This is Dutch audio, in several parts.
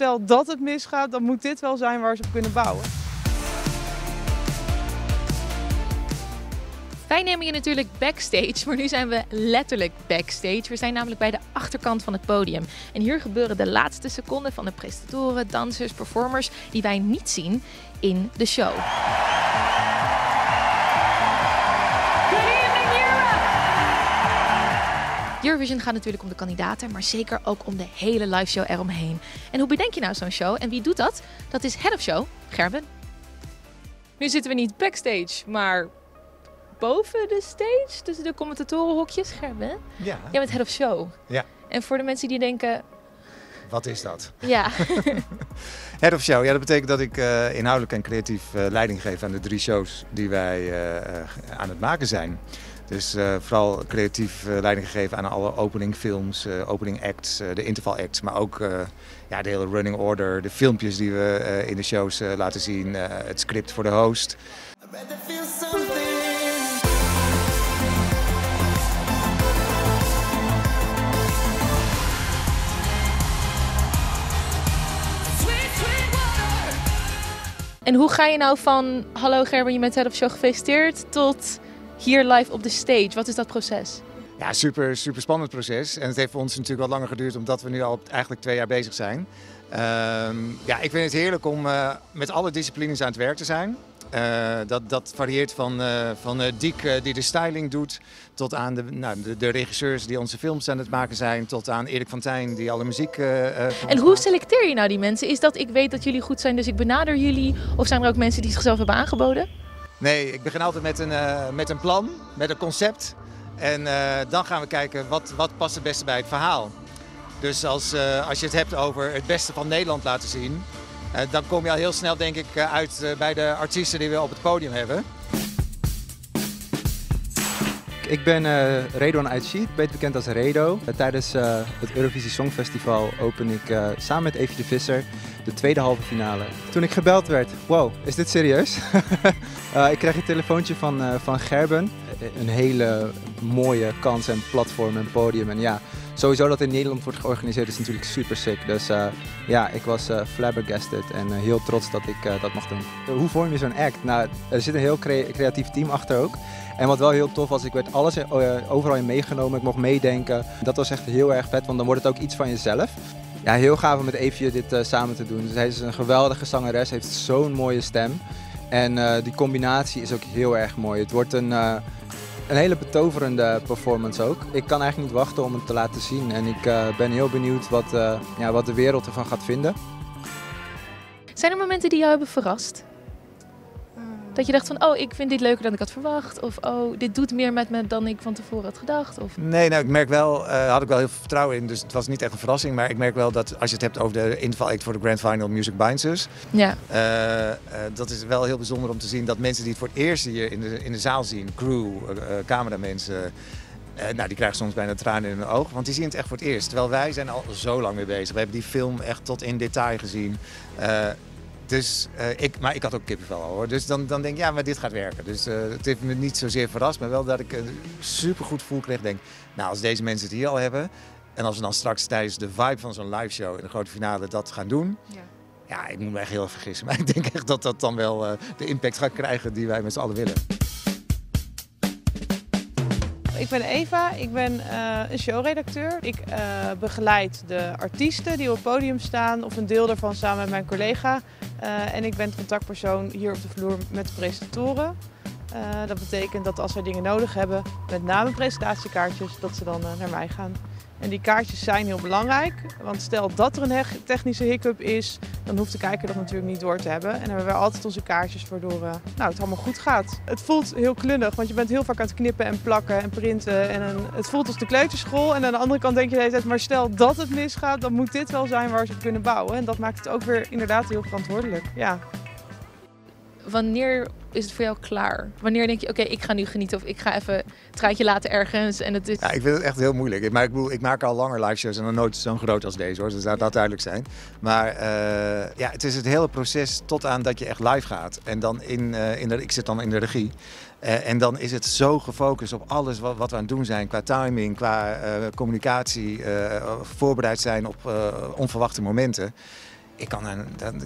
stel dat het misgaat, dan moet dit wel zijn waar ze op kunnen bouwen. Wij nemen je natuurlijk backstage, maar nu zijn we letterlijk backstage. We zijn namelijk bij de achterkant van het podium. En hier gebeuren de laatste seconden van de presentatoren, dansers, performers die wij niet zien in de show. Eurovision gaat natuurlijk om de kandidaten, maar zeker ook om de hele live show eromheen. En hoe bedenk je nou zo'n show? En wie doet dat? Dat is Head of Show, Gerben. Nu zitten we niet backstage, maar boven de stage, tussen de commentatorenhokjes. Gerben, Ja. jij bent Head of Show. Ja. En voor de mensen die denken, Wat is dat? ja, Head of Show, ja, dat betekent dat ik inhoudelijk en creatief leiding geef aan de 3 shows die wij aan het maken zijn. Dus vooral creatief leiding gegeven aan alle opening films, opening acts, de interval acts, maar ook ja, de hele running order, de filmpjes die we in de shows laten zien, het script voor de host. En hoe ga je nou van, hallo Gerben, je bent Head of Show, gefeliciteerd, tot hier live op de stage? Wat is dat proces? Ja, super spannend proces. En het heeft voor ons natuurlijk wat langer geduurd, omdat we nu al eigenlijk 2 jaar bezig zijn. Ja, ik vind het heerlijk om met alle disciplines aan het werk te zijn. Dat varieert van Diek die de styling doet, tot aan de regisseurs die onze films aan het maken zijn, tot aan Erik van Tijn die alle muziek En hoe selecteer je nou die mensen? Is dat ik weet dat jullie goed zijn, dus ik benader jullie? Of zijn er ook mensen die zichzelf hebben aangeboden? Nee, ik begin altijd met een plan, met een concept. En dan gaan we kijken wat past het beste bij het verhaal. Dus als je het hebt over het beste van Nederland laten zien, dan kom je al heel snel denk ik uit bij de artiesten die we op het podium hebben. Ik ben Redouan Aït, beter bekend als Redo. Tijdens het Eurovisie Songfestival open ik samen met Evie de Visser de tweede halve finale. Toen ik gebeld werd, wow, is dit serieus? Ik kreeg een telefoontje van Gerben. Een hele mooie kans en platform en podium. En ja, sowieso dat in Nederland wordt georganiseerd is natuurlijk super sick. Dus ja, ik was flabbergasted en heel trots dat ik dat mag doen. Hoe vorm je zo'n act? Nou, er zit een heel creatief team achter ook. En wat wel heel tof was, ik werd alles overal in meegenomen, ik mocht meedenken. Dat was echt heel erg vet, want dan wordt het ook iets van jezelf. Ja, heel gaaf om met Evie dit samen te doen. Zij is een geweldige zangeres, heeft zo'n mooie stem. En die combinatie is ook heel erg mooi. Het wordt een hele betoverende performance ook. Ik kan eigenlijk niet wachten om het te laten zien. En ik ben heel benieuwd wat de wereld ervan gaat vinden. Zijn er momenten die jou hebben verrast? Dat je dacht van, oh, ik vind dit leuker dan ik had verwacht. Of, oh, dit doet meer met me dan ik van tevoren had gedacht. Of... Nee, nou, ik merk wel, had ik wel heel veel vertrouwen in. Dus het was niet echt een verrassing. Maar ik merk wel dat als je het hebt over de interval act voor de Grand Final Music Binds Us. Ja. Dat is wel heel bijzonder om te zien dat mensen die het voor het eerst hier in de zaal zien, crew, cameramensen, nou, die krijgen soms bijna tranen in hun ogen. Want die zien het echt voor het eerst. Terwijl wij zijn al zo lang mee bezig. We hebben die film echt tot in detail gezien. Dus, maar ik had ook kippenvel al hoor. Dus dan denk ik, ja, maar dit gaat werken. Dus het heeft me niet zozeer verrast, maar wel dat ik een supergoed gevoel kreeg. Denk, nou, als deze mensen het hier al hebben en als we dan straks tijdens de vibe van zo'n live show in de grote finale dat gaan doen. Ja, ik moet me echt heel erg vergissen. Maar ik denk echt dat dat dan wel de impact gaat krijgen die wij met z'n allen willen. Ik ben Eva, ik ben een showredacteur. Ik begeleid de artiesten die op het podium staan of een deel daarvan samen met mijn collega. En ik ben het contactpersoon hier op de vloer met de presentatoren. Dat betekent dat als zij dingen nodig hebben, met name presentatiekaartjes, dat ze dan naar mij gaan. En die kaartjes zijn heel belangrijk, want stel dat er een technische hiccup is, dan hoeft de kijker dat natuurlijk niet door te hebben. En dan hebben we altijd onze kaartjes waardoor het allemaal goed gaat. Het voelt heel klunnig, want je bent heel vaak aan het knippen en plakken en printen. En het voelt als de kleuterschool. En aan de andere kant denk je de hele tijd, maar stel dat het misgaat, dan moet dit wel zijn waar ze op kunnen bouwen. En dat maakt het ook weer inderdaad heel verantwoordelijk. Ja. Wanneer is het voor jou klaar? Wanneer denk je, oké, ik ga nu genieten of ik ga even het truitje laten ergens en het is... Ja, ik vind het echt heel moeilijk. Maar ik bedoel, ik maak al langer live shows en dan nooit zo'n groot als deze hoor. Dus laat dat duidelijk zijn. Maar ja, het is het hele proces tot aan dat je echt live gaat. En dan ik zit dan in de regie. En dan is het zo gefocust op alles wat we aan het doen zijn. Qua timing, qua communicatie, voorbereid zijn op onverwachte momenten.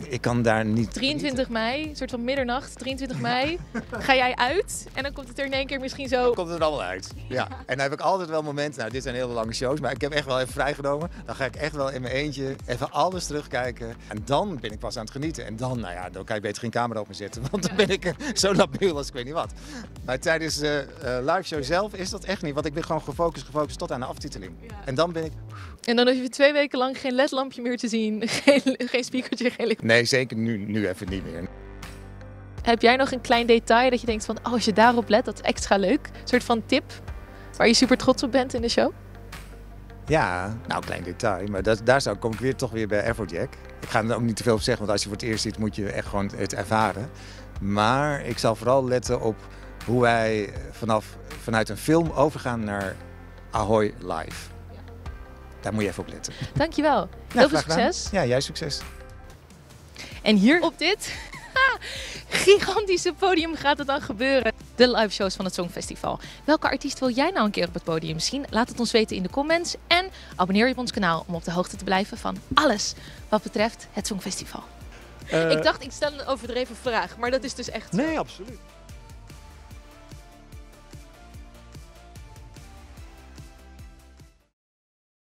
ik kan daar niet... 23 mei, een soort van middernacht, 23 mei, ga jij uit en dan komt het er in één keer misschien zo... Komt het er allemaal uit. Ja. En dan heb ik altijd wel momenten, nou dit zijn hele lange shows, maar ik heb echt wel even vrijgenomen. Dan ga ik echt wel in mijn eentje even alles terugkijken. En dan ben ik pas aan het genieten. En dan, nou ja, dan kan je beter geen camera op me zetten, want dan ben ik zo labiel als ik weet niet wat. Maar tijdens de live show zelf is dat echt niet, want ik ben gewoon gefocust tot aan de aftiteling. Ja. En dan ben ik... En dan hoef je 2 weken lang geen ledlampje meer te zien, geen speakertje, geen licht. Nee, zeker nu even niet meer. Heb jij nog een klein detail dat je denkt van, oh, als je daarop let, dat is extra leuk? Een soort van tip waar je super trots op bent in de show? Ja, nou, klein detail, maar daar kom ik toch weer bij Afrojack. Ik ga er ook niet te veel op zeggen, want als je voor het eerst ziet, moet je echt gewoon het ervaren. Maar ik zal vooral letten op hoe wij vanuit een film overgaan naar Ahoy Live. Daar moet je even op letten. Dankjewel. Heel veel succes. Ja, jij succes. En hier op dit gigantische podium gaat het dan gebeuren. De live shows van het Songfestival. Welke artiest wil jij nou een keer op het podium zien? Laat het ons weten in de comments. En abonneer je op ons kanaal om op de hoogte te blijven van alles wat betreft het Songfestival. Ik dacht, ik stel een overdreven vraag, maar dat is dus echt zo. Nee, absoluut.